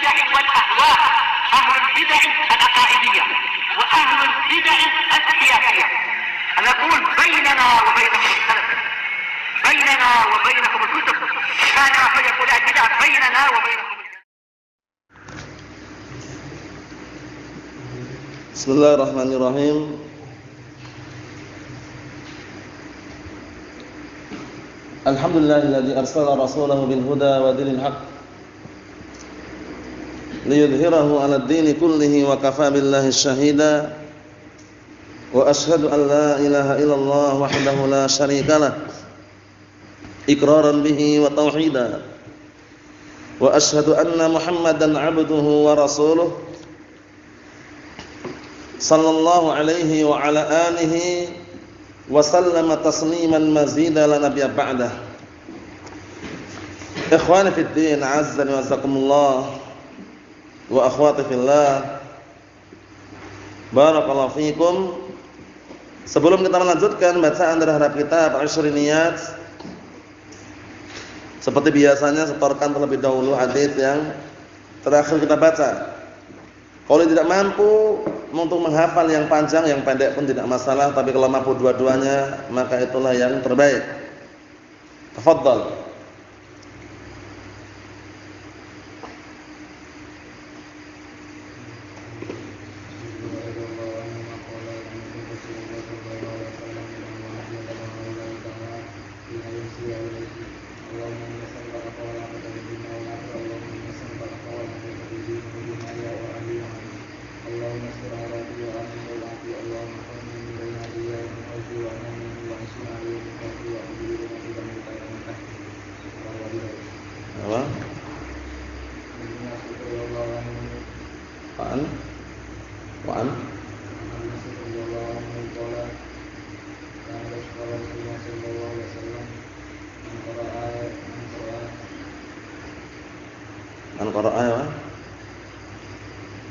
البدع والأهواء، أهل البدع العقائدية وأهل البدع السياسية. نقول بيننا وبينكم السلف، بيننا وبينكم الكتب، كان فيقول البدع بيننا وبينكم. Bismillahirrahmanirrahim. Alhamdulillahilladzi arsala rasulahu bil huda wa dinil haqq liyudhhirahu 'alad dini kullihi wa kafaa billahi syahida. Wa asyhadu an la ilaha illallah wahdahu la syarikalah iqraran bihi wa tauhida. Wa asyhadu anna Muhammadan 'abduhu wa rasuluhu sallallahu alaihi wa ala alihi wa sallama tasliman mazida la nabiyya ba'dah. Ikhwani fid din, azzani wa azakumullah wa akhwati fillah, barakallahu fikum. Sebelum kita melanjutkan bacaan terhadap kitab Asyriniyat, seperti biasanya setorkan terlebih dahulu hadis yang terakhir kita baca. Kalau tidak mampu untuk menghafal yang panjang, yang pendek pun tidak masalah, tapi kalau mampu dua-duanya maka itulah yang terbaik. Tafadhal. Man qara'a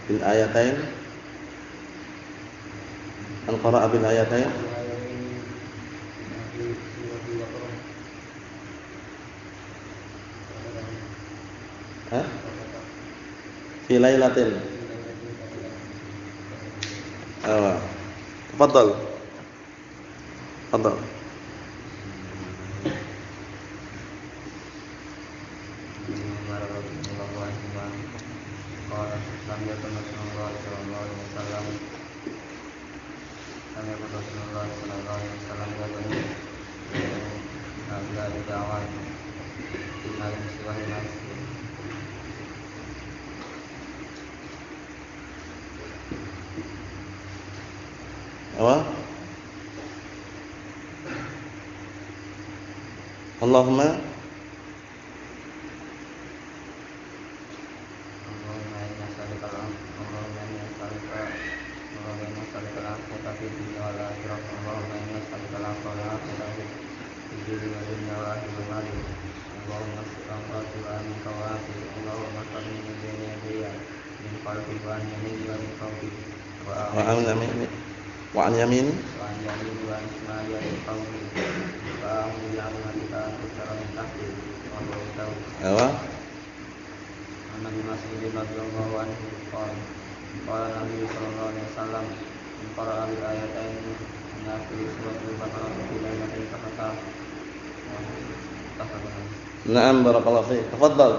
bil ayatain, man qara'a bil ayatain fi lailatin. Tafadhal. Tafadhal. Allahumma wa an yamin Nabi Mas'ud radhiyallahu anhu qala Nabi sallallahu alaihi wasallam qara'a bil ayatain min akhir suratul Baqarah fi lailatin faqata. Na'am, barakallahu fiik. Tafadhal.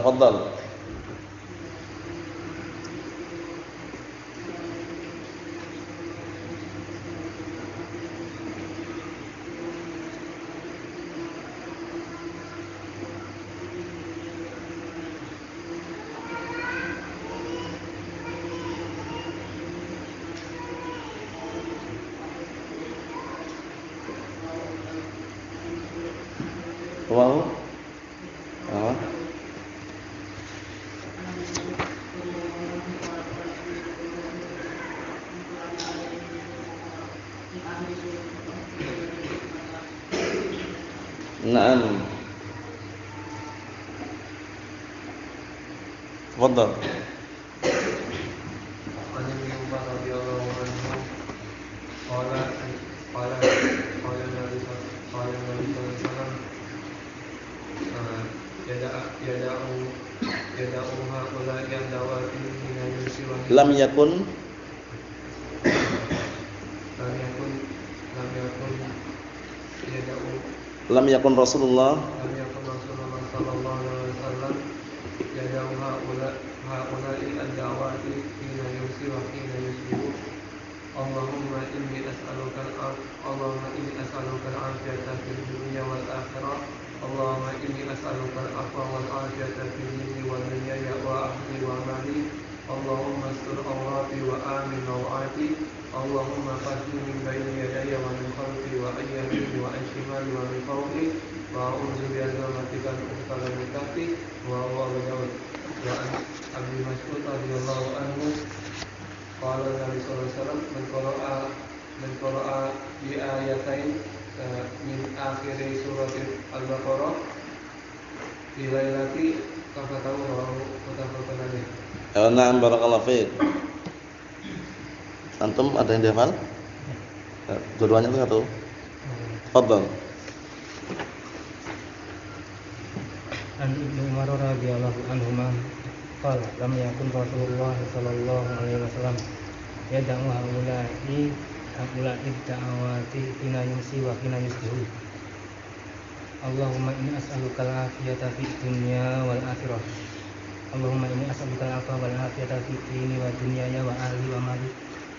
تفضل. Wow. Apa? Naam. Tafadhal. An Ibnu Umar radhiyallahu anhu qala qala qala Nabi sallallahu alaihi wasallam yada'u haula yang dawati min al-insi wa Lam yakun lam yakun yada'u lam yakun Rasulullah lam yakun Rasulullah sallallahu alaihi wasallam yada'u haula ad-dawati min al-insi wa yusbihu Allahumma inni as'aluka al-'afiyata fid dunya wal akhirah Allahumma inni as'aluka al-'afwa wal 'afiyata fid dini wal dunya wa ahli wa mali Allahumma astur awrati wa amin rawati Allahumma fahdi min bayni yadayya wa min khalfi wa an yamini wa an shimali wa min fawqi wa a'udzu bi'azamatika an ughfala min tahti wa Abu Dawud wa an Abi Mas'ud radhiyallahu anhu qala Nabi sallallahu alaihi wasallam man qara'a bi ayatain min akhir surat Al-Baqarah fi lailati kafatahu wa mutafaqun alaih. Na'am barakallahu fiik. Antum ada yang dihafal? Dua-duanya itu satu. Tafadhal. An Ibnu Umar radhiyallahu anhuma qala lam yakun Rasulullah sallallahu alaihi wasallam yad'u haula'i da'awati hina yumsi wa hina yusbihu Allahumma inni as'aluka al-'afiyata fid dunya wal akhirah Allahumma inni as'aluka al-'afwa wal 'afiyata fid dini wa dunyaya wa ahli wa mali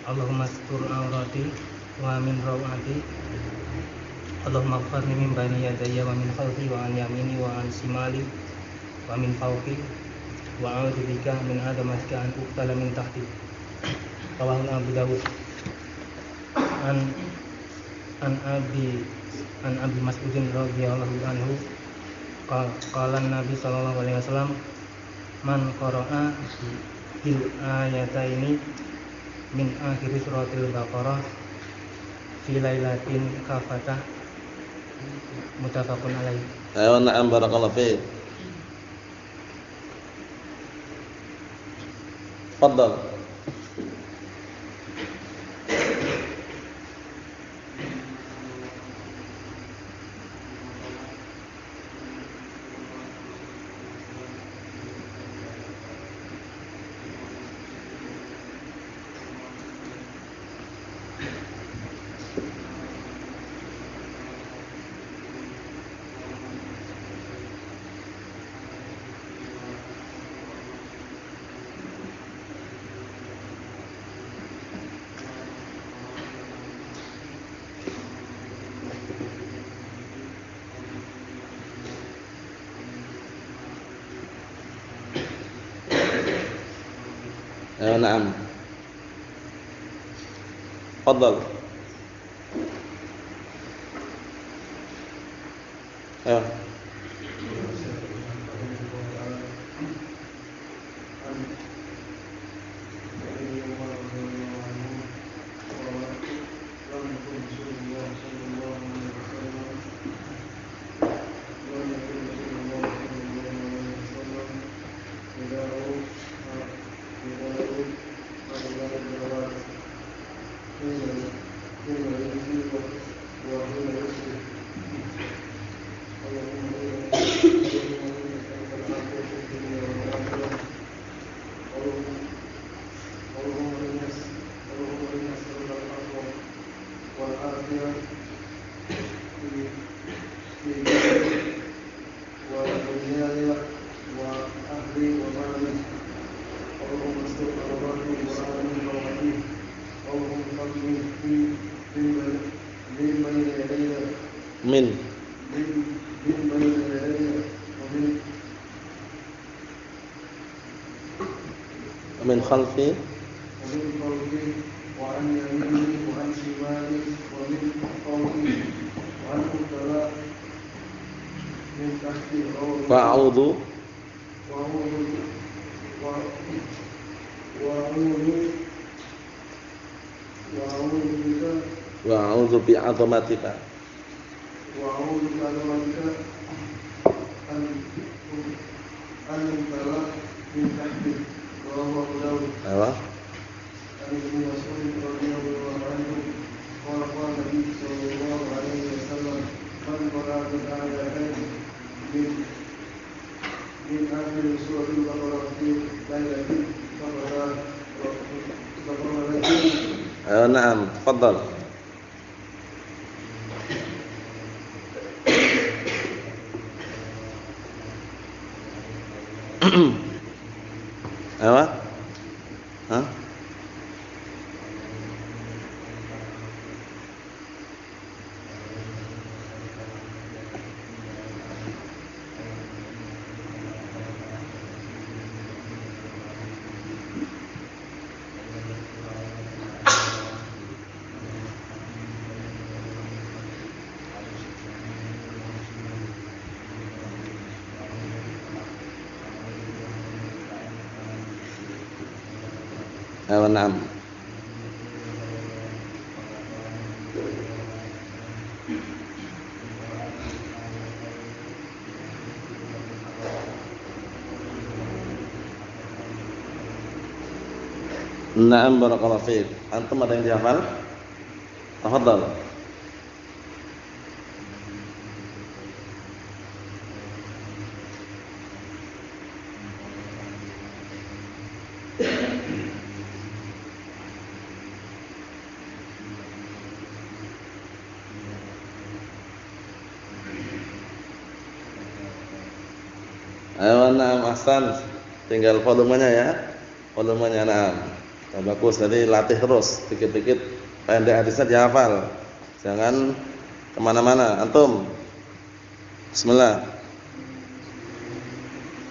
Allahumma astur awrati wa min rawati Allahumma ighfirli min bayni yadayya wa min khalfi wa an yamini wa an shimali wa min fawqi wa a'udzu bika min adamatika an uqtala min tahti. Rawahu Abu Dawud. An Abi Mas'udin radhiyallahu anhu qala Nabi sallallahu alaihi wasallam man qara'a bil ayataini min akhir suratil Baqarah fi lailatin kafatah mutafaqun alaih. Ayo na'am barakallahu fiik. Tafadhal. Na'am. Tafadhal. Ayo. Min khalfi wa an yamini wa an shimali wa min fawqi wa an uqtala min Fa'udhu wa'udhu bi'azamatika apa? Naam, tafadhal. Apa? Hah? Naam. Naam, barakallahu fiik. Antum ada yang dihafal? Tafadhal. Ayo, naam, ahsan. Tinggal volumenya ya. Volumenya naam. Nah, bagus, jadi latih terus, dikit-dikit pendek hadisnya dihafal. Jangan kemana-mana. Antum. Bismillah.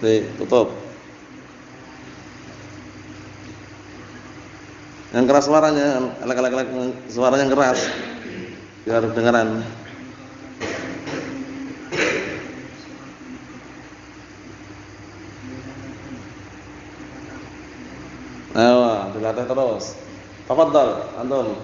Nih, tutup. Yang keras suaranya, elek-elek suaranya yang keras. Biar kedengaran. Ayo, dilatih terus. Tafadhal, antum.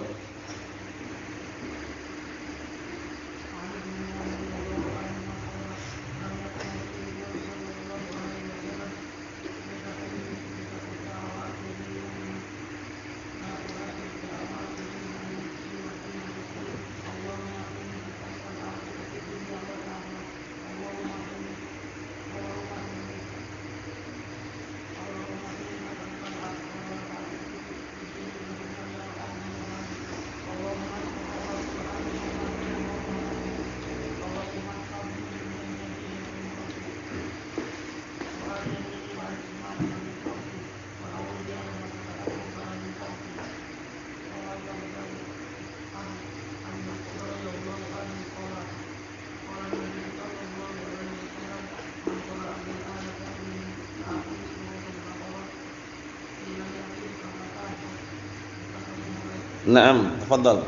Naam, tafadhal.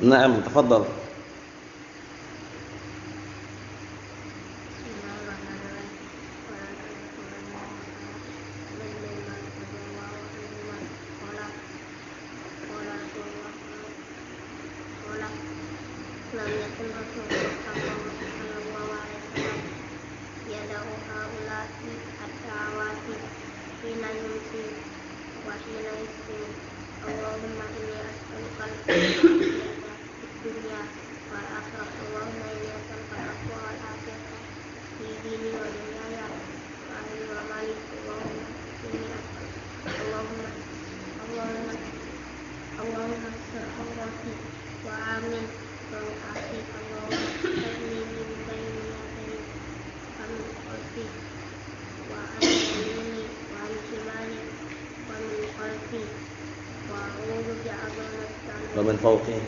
Naam, tafadhal. والآخرة اللهم إني أسألك العفو والعافية في ديني ودنياي وأهلي ومالي اللهم إني أسألك اللهم استر عوراتي وآمن روعاتي اللهم احفظني من بين يدي ومن خلفي وعن يميني وعن شمالي ومن خلفي وأعوذ بعظمتك ومن فوقي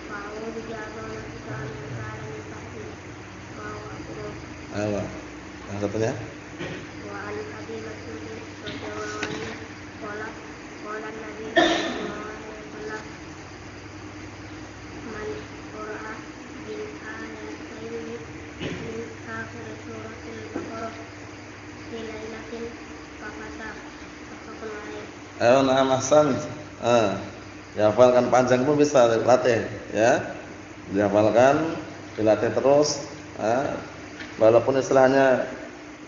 وأعوذ بعظمتك أن أغتال من تحتي الله أكبر. Ayo. Yang satunya? وعن أبي مسعود رضي الله عنه قال النبي صلى الله عليه وسلم من قرأ بالآيتين من آخر سورة البقرة في ليلة فقد متفق عليه. Ayo, na'am ahsan. Dihafalkan panjang pun bisa latih, ya. Dihafalkan, dilatih terus. Walaupun istilahnya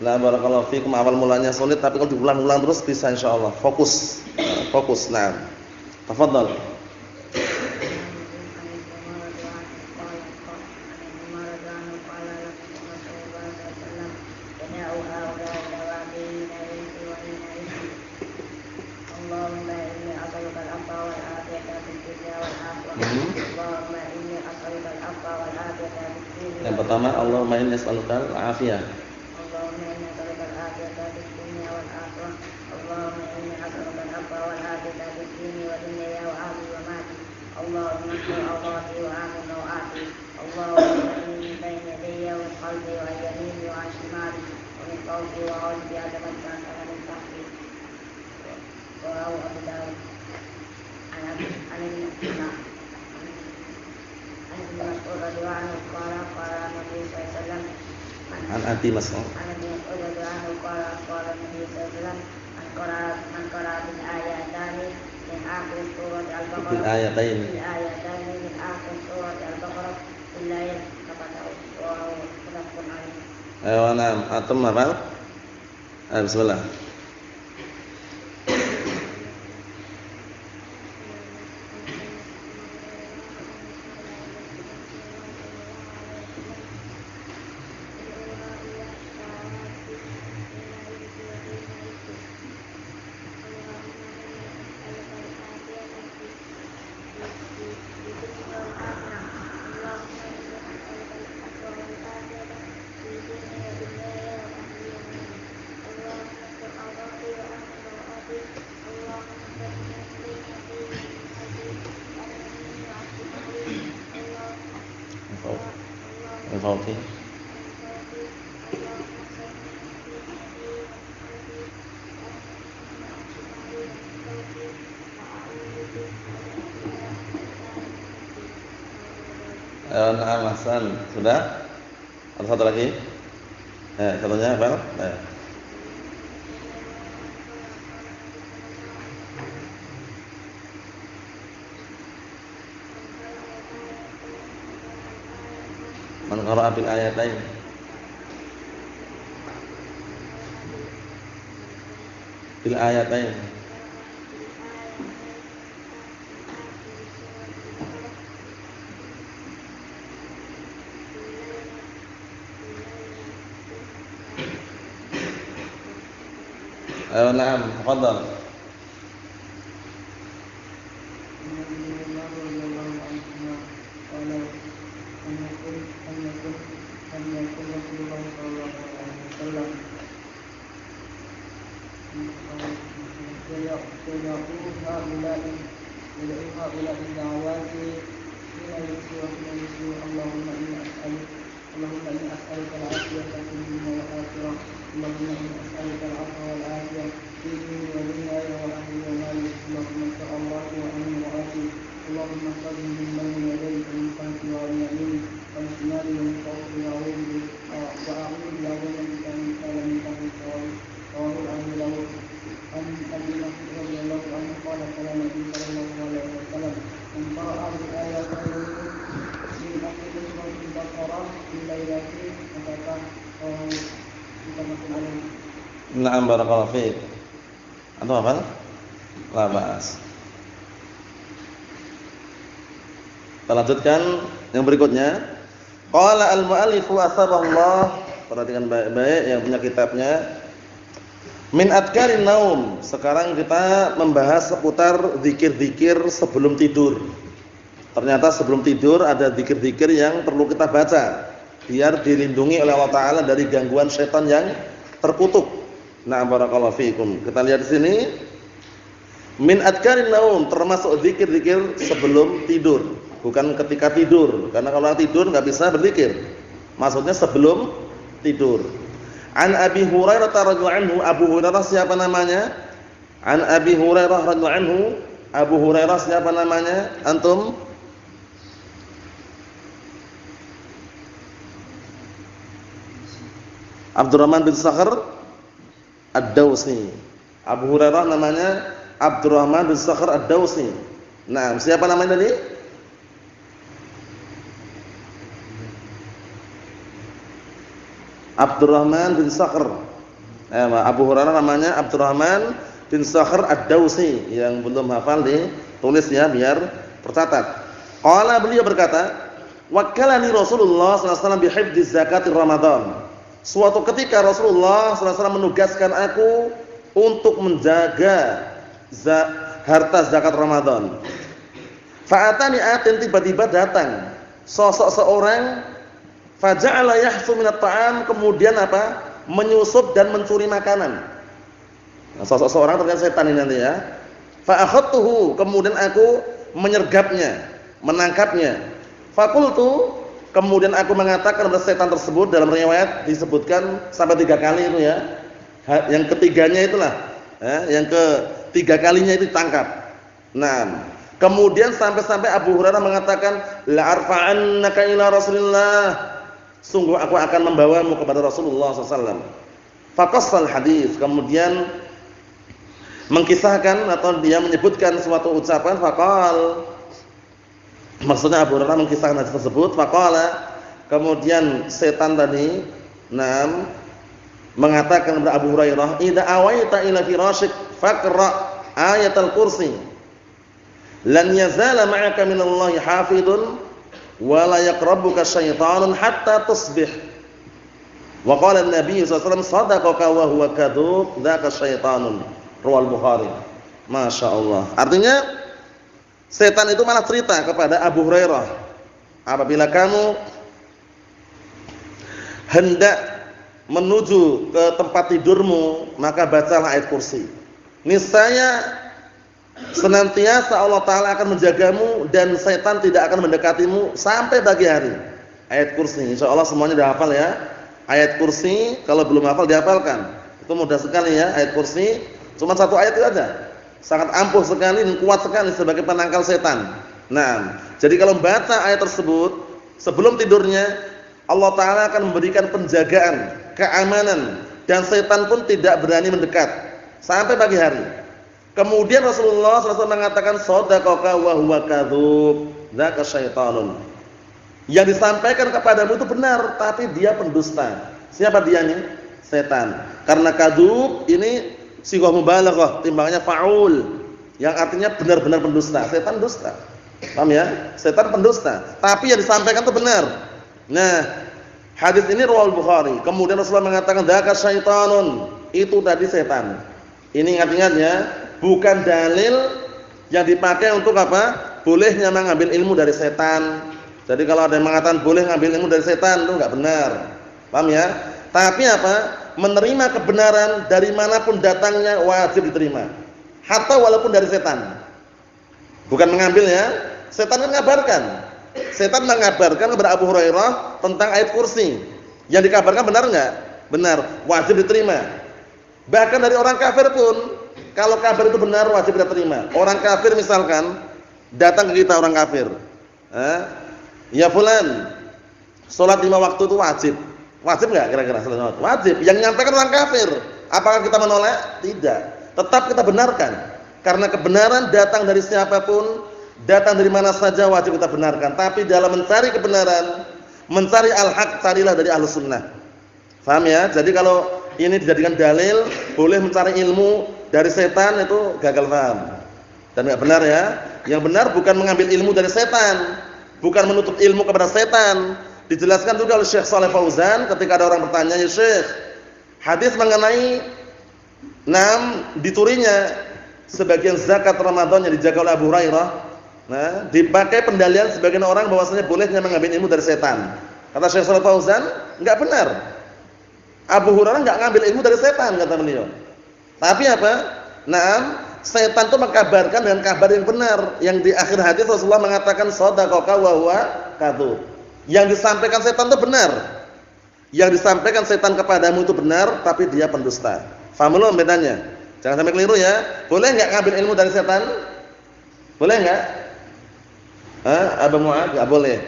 la barakallahu fikum awal mulanya sulit, tapi kalau diulang-ulang terus bisa insyaallah. Fokus. Fokus. Nah. Tafadhal. Yang pertama, Allahumma inni as'alukal afiyah. اللهم إني أسألك العافية في الدنيا والآخرة اللهم إني أسألك العفو والعافية في الدين ودنياي وأهلي ومالي اللهم استر عوراتي وآمن روعاتي اللهم إني من بين يدي ومن خلفي وعن يميني وعن شمالي ومن فوقي وأعوذ بعظمتك أن أغتال من تحتي. رواه أبو داود. عن ابن مسعود رضي الله عنه قال النبي صلى الله عليه وسلم An Abi Mas'ud. عن ابن مسعود رضي الله عنه قال النبي صلى الله عليه وسلم من قرأ بالآيتين من آخر سورة البقرة من آخر سورة البقرة في الليل فقد رواه متفق عليه. Ayo, na'am. Antum hafal? Bismillah. Al-Fawqi. Na'am ahsan. Sudah? Ada satu lagi? Satunya apa? Man qara'a bil ayatain. Bil ayatain. Ayo, na'am, tafadhal. اللهم إني أسألك العافية في الدنيا والآخرة اللهم إني أسألك العفو والعافية في ديني ودنياي وأهلي ومالي اللهم استر عوراتي وأمن روعاتي اللهم احفظني من بين يدي ومن خلفي وعن يميني وعن شمالي ومن فوقي وأعوذ بعظمتك أن أغتال من تحتي رواه أبو داود. عن أبي مسعود رضي الله عنه قال قال النبي صلى الله عليه وسلم من قرأ بالآيات من أخر سورة البقرة في ليلة فقد متفق عليه. Na'am, barakallahu fiik. Antum hafal? La ba'as. Kita lanjutkan yang berikutnya. Qala al-mu'allif asbahullah, perhatikan baik-baik yang punya kitabnya. Min adkarin naum. Sekarang kita membahas seputar zikir-zikir sebelum tidur. Ternyata sebelum tidur ada zikir-zikir yang perlu kita baca biar dilindungi oleh Allah Ta'ala dari gangguan syaitan yang terkutuk. Nah, barakallahu fiikum. Kita lihat di sini. Min adkarin naum, termasuk zikir-zikir sebelum tidur, bukan ketika tidur. Karena kalau tidur enggak bisa berzikir. Maksudnya sebelum tidur. An Abi Hurairah radhiyallahu anhu, Abu Hurairah siapa namanya? An Abi Hurairah radhiyallahu anhu, Abu Hurairah siapa namanya? Antum? Abdurrahman bin Sakhr Ad-Dawsi. Abu Hurairah namanya Abdurrahman bin Sakhr Ad-Dawsi. Nah, siapa namanya tadi? Abdurrahman bin Sakhr. Abu Hurairah namanya Abdurrahman bin Sakhr Ad-Dawsi. Yang belum hafal ditulis ya biar tercatat. Qala, beliau berkata, "Wakkalani Rasulullah sallallahu alaihi wasallam bi hifdzi zakati Ramadan." Suatu ketika Rasulullah sallallahu alaihi wasallam menugaskan aku untuk menjaga harta zakat Ramadan. Fa'atani atin, tiba-tiba datang sosok seorang, faja'ala yahsu minat ta'am, kemudian apa? Menyusup dan mencuri makanan. Nah, sosok seorang ternyata setan ini nanti ya. Fa akhadtuhu, kemudian aku menyergapnya, menangkapnya. Faqultu, kemudian aku mengatakan kepada setan tersebut, dalam riwayat disebutkan sampai 3 kali itu ya. Yang ketiganya itulah, yang ketiga kalinya itu ditangkap. Nah, kemudian sampai-sampai Abu Hurairah mengatakan, la arfa'annaka ila Rasulillah, sungguh aku akan membawamu kepada Rasulullah SAW. Faqassal hadis, kemudian mengkisahkan atau dia menyebutkan suatu ucapan. Faqal, maksudnya Abu Hurairah mengkisahkan hadis tersebut. Faqala, kemudian setan tadi mengatakan kepada Abu Hurairah, idza awaita ila firashik faqra ayatal kursi, lan yazala ma'aka minallahi hafidun wa la yaqrabuka syaitanun hatta tusbih. Wa qala an-nabiy sallallahu alaihi wasallam, sadaqaka wa huwa kadzub, dzaka syaitanun. Riwayat Bukhari. Masyaallah. Artinya setan itu malah cerita kepada Abu Hurairah, apabila kamu hendak menuju ke tempat tidurmu, maka bacalah ayat kursi. Niscaya senantiasa Allah Ta'ala akan menjagamu dan setan tidak akan mendekatimu sampai pagi hari. Ayat kursi, insyaallah semuanya sudah hafal ya. Ayat kursi, kalau belum hafal dihafalkan. Itu mudah sekali ya, ayat kursi. Cuma 1 ayat itu aja. Sangat ampuh sekali dan kuat sekali sebagai penangkal setan. Nah, jadi kalau membaca ayat tersebut sebelum tidurnya, Allah Ta'ala akan memberikan penjagaan, keamanan, dan setan pun tidak berani mendekat sampai pagi hari. Kemudian Rasulullah SAW mengatakan, shadaqaka wa huwa kadzub, dzaka syaitanun. Yang disampaikan kepadamu itu benar, tapi dia pendusta. Siapa dia nih? Setan. Karena kadzub ini sighah mubalaghah, timbangannya fa'ul, yang artinya benar-benar pendusta. Setan dusta. Paham ya? Setan pendusta, tapi yang disampaikan itu benar. Nah, hadis ini riwayat Bukhari. Kemudian Rasulullah mengatakan dzaka syaitanun, itu tadi setan. Ini ingat-ingat ya, bukan dalil yang dipakai untuk apa? Bolehnya mengambil ilmu dari setan. Jadi kalau ada yang mengatakan boleh ngambil ilmu dari setan, itu enggak benar. Paham ya? Tapi apa? Menerima kebenaran dari manapun datangnya wajib diterima. Hatta walaupun dari setan. Bukan mengambil ya. Setan kan mengabarkan. Setan mengabarkan kepada Abu Hurairah tentang ayat kursi. Yang dikabarkan benar enggak? Benar, wajib diterima. Bahkan dari orang kafir pun, kalau kabar itu benar wajib kita terima. Orang kafir misalkan datang ke kita, orang kafir, ya fulan, sholat 5 waktu itu wajib. Wajib enggak kira-kira sholat 5 waktu? Wajib. Yang menyampaikan orang kafir. Apakah kita menolak? Tidak. Tetap kita benarkan. Karena kebenaran datang dari siapapun, datang dari mana saja wajib kita benarkan. Tapi dalam mencari kebenaran, mencari al-haq, carilah dari Ahlus Sunnah. Paham ya? Jadi kalau ini dijadikan dalil, boleh mencari ilmu dari setan, itu gagal paham. Dan enggak benar ya. Yang benar bukan mengambil ilmu dari setan, bukan menutup ilmu kepada setan. Dijelaskan juga oleh Syekh Shalih Fauzan ketika ada orang bertanya, "Ya Syekh, hadis mengenai diturinya sebagian zakat Ramadan yang dijaga oleh Abu Hurairah, dipakai pendalian sebagian orang bahwasanya bolehnya mengambil ilmu dari setan." Kata Syekh Shalih Fauzan, enggak benar. Abu Hurairah enggak ngambil ilmu dari setan, kata beliau. Tapi apa? Setan itu mengkabarkan dengan kabar yang benar. Yang di akhir hadis Rasulullah mengatakan shadaqaka wa huwa kadzub. Yang disampaikan setan itu benar. Yang disampaikan setan kepadamu itu benar, tapi dia pendusta. Faham belum bedanya? Jangan sampai keliru ya. Boleh enggak ngambil ilmu dari setan? Boleh enggak? Abu Mu'ad, enggak boleh.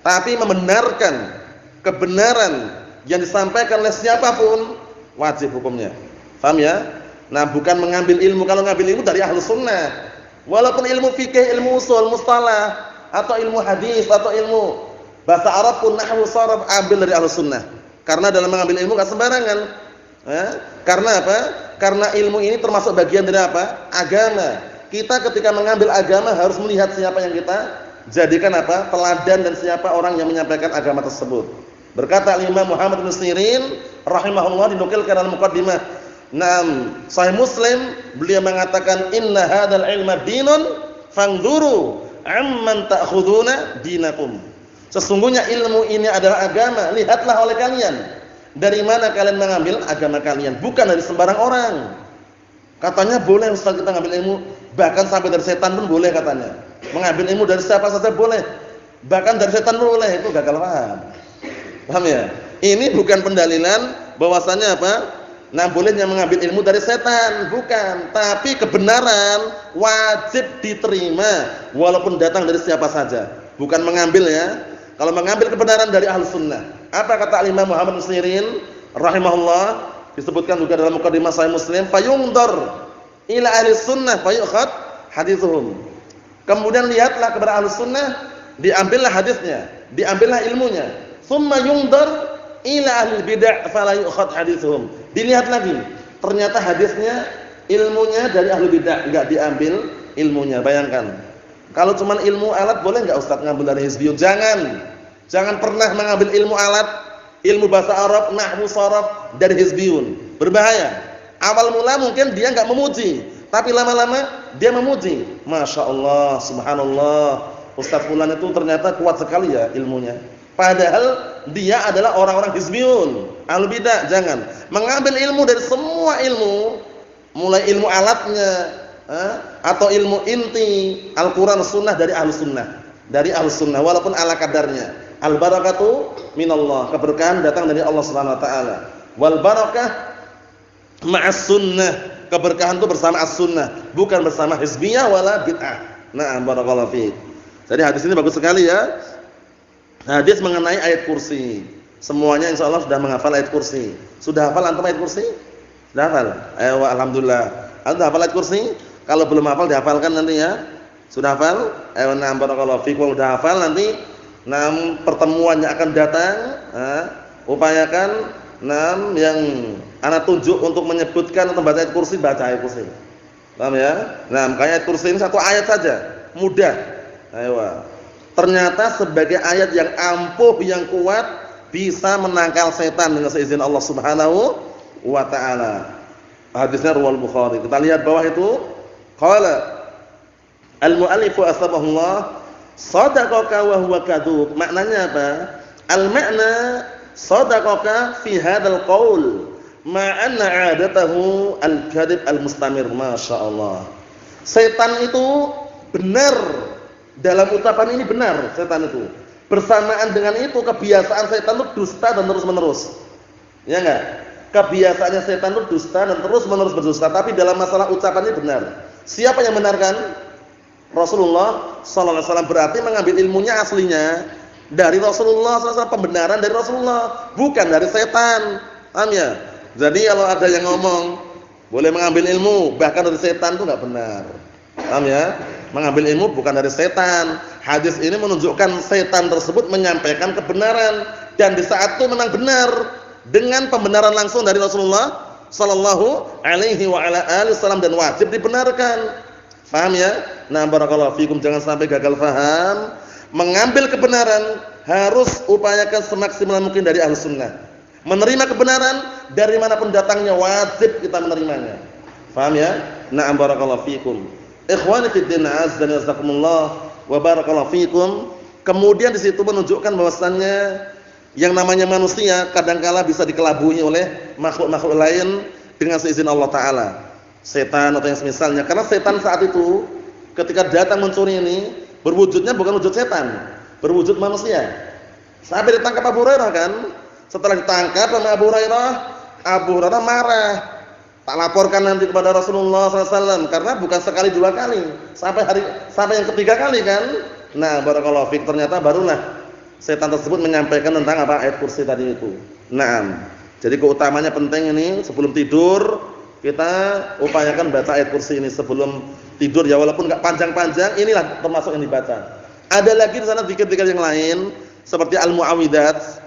Tapi membenarkan kebenaran yang disampaikan oleh siapapun wajib hukumnya. Paham ya? Bukan mengambil ilmu. Kalau ngambil ilmu dari Ahlus Sunnah, walaupun ilmu fikih, ilmu usul, mustalah, atau ilmu hadis, atau ilmu bahasa Arab pun, nahwu, sharaf, ambil dari Ahlus Sunnah. Karena dalam mengambil ilmu enggak sembarangan. Karena apa? Karena ilmu ini termasuk bagian dari apa? Agama. Kita ketika mengambil agama harus melihat siapa yang kita jadikan apa? Teladan, dan siapa orang yang menyampaikan agama tersebut. Berkata Imam Muhammad bin Sirin rahimahullah, dinukilkan dalam muqaddimah Sahih Muslim, beliau mengatakan, "Inna hadzal ilma dinun fanzuru amman ta'khuduna dinakum." Sesungguhnya ilmu ini adalah agama, lihatlah oleh kalian dari mana kalian mengambil agama kalian, bukan dari sembarang orang. Katanya boleh Ustaz kita ngambil ilmu, bahkan sampai dari setan pun boleh katanya. Mengambil ilmu dari siapa saja boleh, bahkan dari setan pun boleh. Itu gagal paham. Paham ya? Ini bukan pendalilan bahwasanya apa? Bolehnya mengambil ilmu dari setan, bukan. Tapi kebenaran wajib diterima walaupun datang dari siapa saja. Bukan mengambil ya. Kalau mengambil kebenaran dari Ahlus Sunnah. Apa kata Imam Muhammad bin Sirin rahimahullah, disebutkan juga dalam muqaddimah Sahih Muslim, "Fayunzar ila ahli sunnah fayukhad hadithuhum." Kemudian lihatlah kepada Ahlus Sunnah, diambillah hadisnya, diambillah ilmunya. "Tsumma yunzar ila ahli bid'ah fala yukhad hadithuhum." Dilihat lagi, ternyata hadisnya, ilmunya dari ahli bid'ah, enggak diambil ilmunya. Bayangkan. Kalau cuma ilmu alat boleh enggak Ustaz ngambil dari hizbiyun? Jangan pernah mengambil ilmu alat, ilmu bahasa Arab, nahwu, sharaf dari hizbiyun. Berbahaya. Awal mula mungkin dia enggak memuji, tapi lama-lama dia memuji. Masya Allah, subhanallah, Ustaz fulan itu ternyata kuat sekali ya ilmunya. Padahal dia adalah orang-orang hizbiyun, ahlu bidah. Jangan mengambil ilmu dari semua ilmu, mulai ilmu alatnya atau ilmu inti Al-Quran Sunnah dari Ahlus Sunnah, walaupun ala kadarnya. Al barakatu minallah, keberkahan datang dari Allah Subhanahu Wa Taala. Wal barakah ma'as sunnah, keberkahan itu bersama as-sunnah, bukan bersama hizbiyah wala bid'ah. Barakallahu fiik. Jadi hadis ini bagus sekali ya. Hadis mengenai ayat kursi. Semuanya insyaallah sudah menghafal ayat kursi. Sudah hafal antum ayat kursi? Sudah hafal? Ayo alhamdulillah. Antum hafal ayat kursi? Kalau belum hafal dihafalkan nanti ya. Sudah hafal? Ayo barakallahu fiikum. Sudah hafal nanti pertemuannya akan datang, upayakan yang ana tunjuk untuk menyebutkan atau baca ayat kursi, baca ayat kursi. Paham ya? Makanya ayat kursi ini satu ayat saja, mudah. Ayo. Ternyata sebagai ayat yang ampuh, yang kuat, bisa menangkal setan dengan seizin Allah Subhanahu wa taala. Hadisnya riwayat Bukhari. Kita lihat bawah itu, qala al-mu'allif asbahullah sadaqaka wa huwa kadzub. Maknanya apa? Al-ma'na sadaqaka fi hadzal qaul ma anna 'adatahu al-kadzib al-mustamir. Masyaallah. Setan itu benar. Dalam ucapan ini benar setan itu. Bersamaan dengan itu kebiasaan setan itu dusta dan terus-menerus. Ya enggak? Kebiasaannya setan itu dusta dan terus-menerus berdusta, tapi dalam masalah ucapan ini benar. Siapa yang benarkan? Rasulullah sallallahu alaihi wasallam. Berarti mengambil ilmunya aslinya dari Rasulullah sallallahu alaihi wasallam, pembenaran dari Rasulullah, bukan dari setan. Paham ya? Jadi kalau ada yang ngomong boleh mengambil ilmu bahkan dari setan itu enggak benar. Paham ya? Mengambil ilmu bukan dari setan. Hadis ini menunjukkan setan tersebut menyampaikan kebenaran, dan di saat itu memang benar dengan pembenaran langsung dari Rasulullah sallallahu alaihi wa ala alihi wasallam, dan wajib dibenarkan. Paham ya? Barakallahu fikum, jangan sampai gagal paham. mengambil kebenaran harus upayakan semaksimal mungkin dari Ahlus Sunnah. Menerima kebenaran dari manapun datangnya wajib kita menerimanya. Paham ya? Na'am barakallahu fikum. Ikhwani fid din, azza wa jazakumullah wa barakallahu fikum. Kemudian di situ menunjukkan bahwasannya yang namanya manusia kadangkala bisa dikelabui oleh makhluk-makhluk lain dengan seizin Allah taala. Setan atau yang semisalnya. Karena setan saat itu ketika datang mencuri ini berwujudnya bukan wujud setan, berwujud manusia. Sampai ditangkap Abu Hurairah kan? Setelah ditangkap sama Abu Hurairah marah. Tak laporkan nanti kepada Rasulullah SAW karena bukan sekali dua kali, sampai yang ketiga kali kan. Nah, barakallahu fik, ternyata barulah setan tersebut menyampaikan tentang apa ayat kursi tadi itu. Naam. Jadi keutamanya penting ini sebelum tidur kita upayakan baca ayat kursi ini sebelum tidur ya, walaupun enggak panjang-panjang, inilah termasuk yang dibaca. Ada lagi di sana zikir-zikir yang lain seperti al-mu'awwidzat.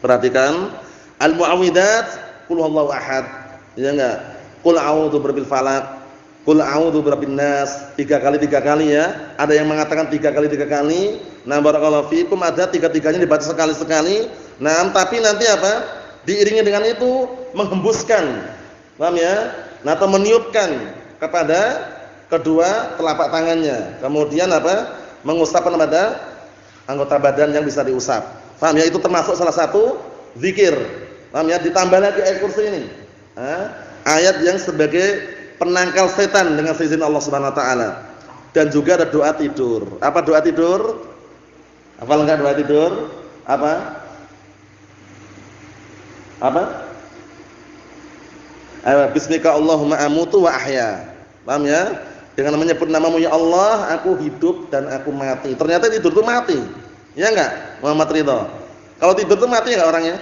Perhatikan, al-mu'awwidzat, qul huwallahu ahad. Ya enggak? Qul a'udzu birabbil falaq, qul a'udzu birabbin nas, 3 kali ya. Ada yang mengatakan 3 kali. Nah, barakallahu fikum, ada 3-3-nya dibaca sekali-sekali. Nah, tapi nanti apa? Diiringi dengan itu menghembuskan. Paham ya? Nah, atau meniupkan kepada kedua telapak tangannya. Kemudian apa? Mengusap pada anggota badan yang bisa diusap. Paham ya? Itu termasuk salah satu zikir. Paham ya? Ditambah lagi ayat kursi ini. Ayat yang sebagai penangkal setan dengan seizin Allah Subhanahu wa taala. Dan juga ada doa tidur. Apa doa tidur? Hafal enggak doa tidur? Apa? Bismika Allahumma amutu wa ahya. Paham ya? Dengan menyebut namamu ya Allah, aku hidup dan aku mati. Ternyata tidur itu mati. Ya enggak? Muhammad Ridho. Kalau tidur itu mati enggak orangnya?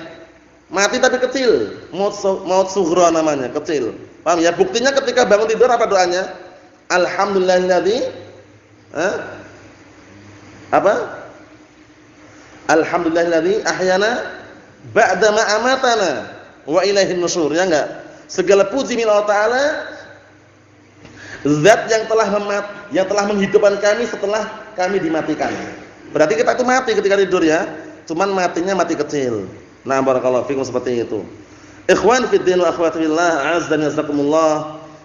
Mati tapi kecil, maut sughra namanya, kecil. Paham ya? Buktinya ketika bangun tidur apa doanya? Alhamdulillahilladzi Alhamdulillahilladzi ahyana ba'da ma amatana wa ilaihin nusyur. Ya enggak? Segala puji milik Allah taala, zat yang telah menghidupkan kami setelah kami dimatikan. Berarti kita itu mati ketika tidur ya. Cuman matinya mati kecil. Nah, barakallahu fikum, seperti itu. Ikhwan fid din wa akhwati fillah, azza wa jazakumullah.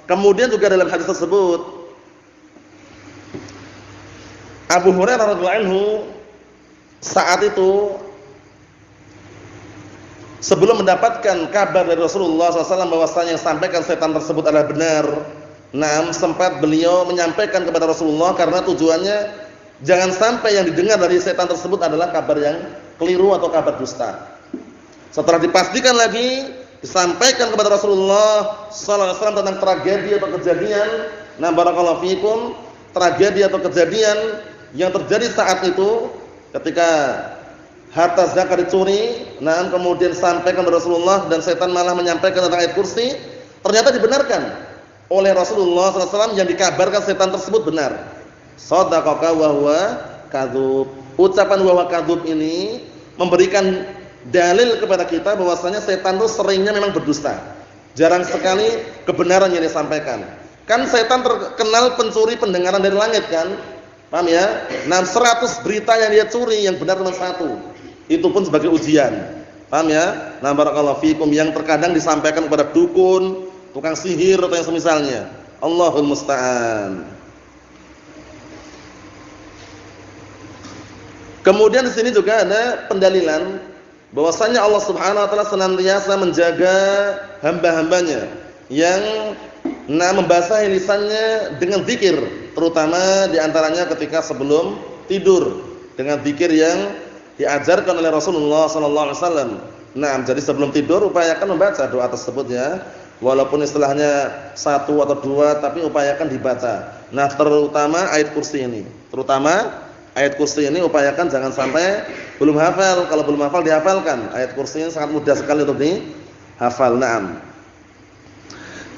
Kemudian juga dalam hadis tersebut Abu Hurairah radhiyallahu anhu saat itu sebelum mendapatkan kabar dari Rasulullah SAW bahwasanya yang sampaikan setan tersebut adalah benar. Nah, sempat beliau menyampaikan kepada Rasulullah karena tujuannya jangan sampai yang didengar dari setan tersebut adalah kabar yang keliru atau kabar dusta. Setelah dipastikan lagi, disampaikan kepada Rasulullah sallallahu alaihi wasallam tentang tragedi atau kejadian, nah barakallahu fikum, tragedi atau kejadian yang terjadi saat itu ketika harta zakat dicuri, nah kemudian sampaikan kepada Rasulullah dan setan malah menyampaikan tentang ayat kursi, ternyata dibenarkan oleh Rasulullah sallallahu alaihi wasallam, yang dikabarkan setan tersebut benar. Shadaqaka wa huwa kadzub. Ucapan wa huwa kadzub ini memberikan dalil kepada kita bahwasanya setan itu seringnya memang berdusta. Jarang sekali kebenaran yang disampaikan. Kan setan terkenal pencuri pendengaran dari langit kan? Paham ya? Nah, 100 berita yang dia curi yang benar cuma 1. Itu pun sebagai ujian. Paham ya? Nah, barakallahu fikum, yang terkadang disampaikan kepada dukun, tukang sihir atau yang semisalnya. Allahul musta'an. Kemudian di sini juga ada pendalilan bahwasanya Allah Subhanahu wa taala senantiasa menjaga hamba-hambanya yang membasahi lisannya dengan zikir, terutama diantaranya ketika sebelum tidur dengan zikir yang diajarkan oleh Rasulullah sallallahu alaihi wasallam. Nah, jadi sebelum tidur upayakan membaca doa tersebut ya. Walaupun istilahnya 1 atau 2 tapi upayakan dibaca. Nah, terutama ayat kursi ini. Ayat kursi ini upayakan jangan sampai belum hafal. Kalau belum hafal dihafalkan. Ayat kursi ini sangat mudah sekali untuk dihafal. Naam.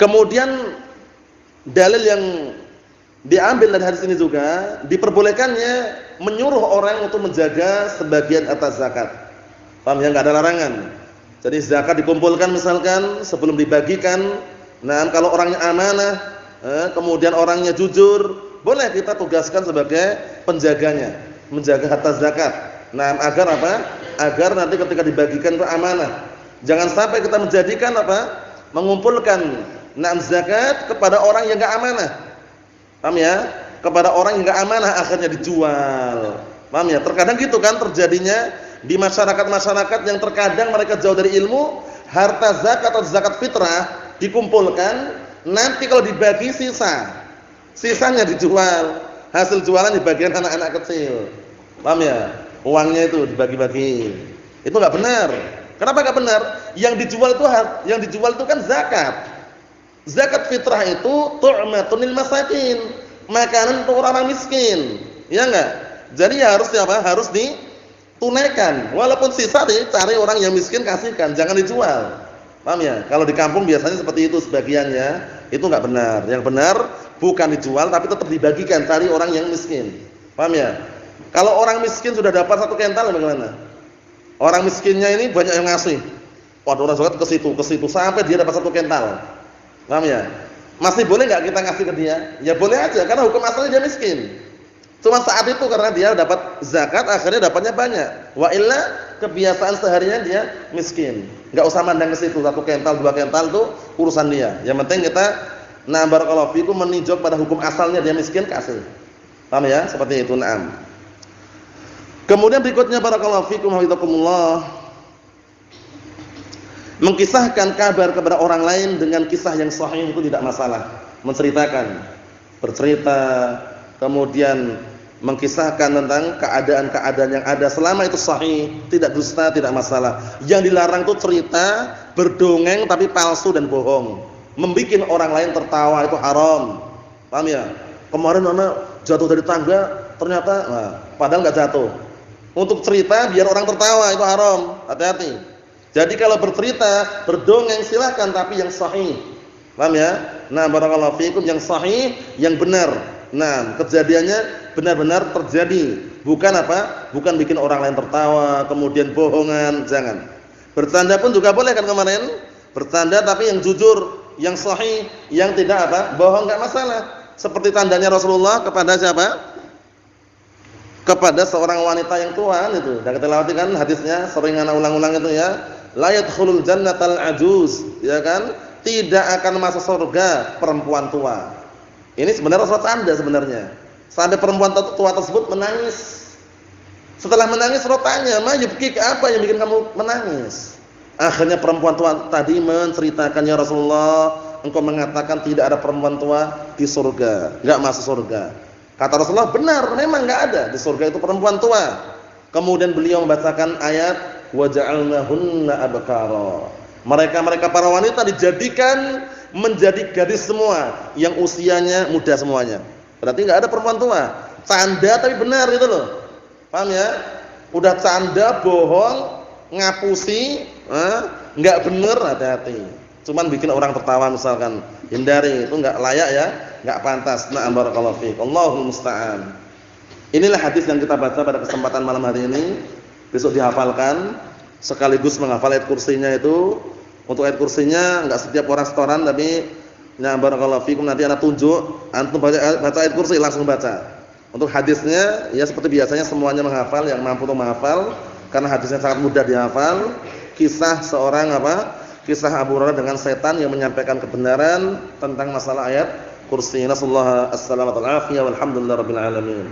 Kemudian dalil yang diambil dari hadis ini juga diperbolehkannya menyuruh orang untuk menjaga sebagian atas zakat. Paham ya, enggak ada larangan. Jadi zakat dikumpulkan misalkan sebelum dibagikan. Nah, kalau orangnya amanah, kemudian orangnya jujur, boleh kita tugaskan sebagai penjaganya. menjaga harta zakat. Nah, agar apa? Agar nanti ketika dibagikan itu amanah. Jangan sampai kita menjadikan apa? Mengumpulkan zakat kepada orang yang enggak amanah. Paham ya? Kepada orang yang enggak amanah akhirnya dijual. Paham ya? Terkadang gitu kan terjadinya di masyarakat-masyarakat yang terkadang mereka jauh dari ilmu, harta zakat atau zakat fitrah dikumpulkan, nanti kalau dibagi sisanya dijual. Hasil jualan dibagikan anak-anak kecil. Paham ya? Uangnya itu dibagi-bagi. Itu enggak benar. Kenapa enggak benar? Yang dijual itu kan zakat. Zakat fitrah itu tu'matun lil masakin, makanan untuk orang miskin. Ya enggak? Jadi harus apa? Harus ditunaikan. Walaupun sisa cari orang yang miskin kasihkan, jangan dijual. Paham ya? Kalau di kampung biasanya seperti itu sebagiannya, itu enggak benar. Yang benar bukan dijual tapi tetap dibagikan, cari orang yang miskin. Paham ya? Kalau orang miskin sudah dapat 1 kental bagaimana? Orang miskinnya ini banyak yang ngasih. Waduh, orang zakat ke situ sampai dia dapat 1 kental. Paham ya? Masih boleh enggak kita ngasih ke dia? Ya boleh aja karena hukum asalnya dia miskin. Cuma saat itu karena dia dapat zakat akhirnya dapatnya banyak. Wa illa kebiasaan seharinya dia miskin. Enggak usah mandang ke situ 1 kental, 2 kental itu urusan dia. Yang penting kita barakallahu fikum meninjau pada hukum asalnya dia miskin kasih. Paham ya? Seperti itu. Naam. Kemudian berikutnya barakallahu fikum hafizakumullah, mengkisahkan kabar kepada orang lain dengan kisah yang sahih itu tidak masalah. Menceritakan, bercerita, kemudian mengkisahkan tentang keadaan-keadaan yang ada selama itu sahih, tidak dusta, tidak masalah. Yang dilarang itu cerita, berdongeng tapi palsu dan bohong. Membikin orang lain tertawa itu haram. Paham ya? Kemarin anak jatuh dari tangga, ternyata padahal enggak jatuh. Untuk cerita biar orang tertawa itu haram. Hati-hati. Jadi kalau bercerita, berdongeng silakan tapi yang sahih. Paham ya? Nah, barakallahu fikum yang sahih, yang benar. Nah, kejadiannya benar-benar terjadi. Bukan apa? Bukan bikin orang lain tertawa, kemudian bohongan, jangan. Bercanda pun juga boleh kan kemarin? Bercanda tapi yang jujur, yang sahih, yang tidak apa? Bohong enggak masalah. Seperti tandanya Rasulullah kepada siapa? Kepada seorang wanita yang tua itu. Dan kita lewati kan hadisnya, sering ana ulang-ulang itu ya. La yadkhulul jannatal ajuz, ya kan? Tidak akan masuk surga perempuan tua. Ini sebenarnya Rasul tanda sebenarnya. Sampai perempuan tua tersebut menangis. Setelah menangis Rasul tanya, "Ma yubkik, apa yang bikin kamu menangis?" Akhirnya perempuan tua tadi menceritakan, "Ya Rasulullah, engkau mengatakan tidak ada perempuan tua di surga, enggak masuk surga." Kata Rasulullah, benar, memang enggak ada di surga itu perempuan tua. Kemudian beliau membacakan ayat wa ja'alnahunna abkara. Mereka para wanita dijadikan menjadi gadis semua yang usianya muda semuanya. Berarti enggak ada perempuan tua. Canda tapi benar itu loh. Paham ya? Udah canda, bohong, ngapusi, enggak benar, hati-hati. Cuman bikin orang tertawa misalkan. Hindari, itu enggak layak ya. Enggak pantas. Na'am barakallahu fiik. Allahul musta'an. Inilah hadis yang kita baca pada kesempatan malam hari ini. Besok dihafalkan sekaligus menghafal ayat kursinya itu. Untuk ayat kursinya enggak setiap orang setoran tapi na'am barakallahu fiikum nanti ana tunjuk, antum baca ayat kursi langsung baca. Untuk hadisnya ya seperti biasanya semuanya menghafal yang mampu untuk menghafal karena hadisnya sangat mudah dihafal. Kisah seorang Kisah Abu Hurairah dengan setan yang menyampaikan kebenaran tentang masalah ayat kursi. Nasallahu as-salamata wal afiyah walhamdulillahirabbil alamin.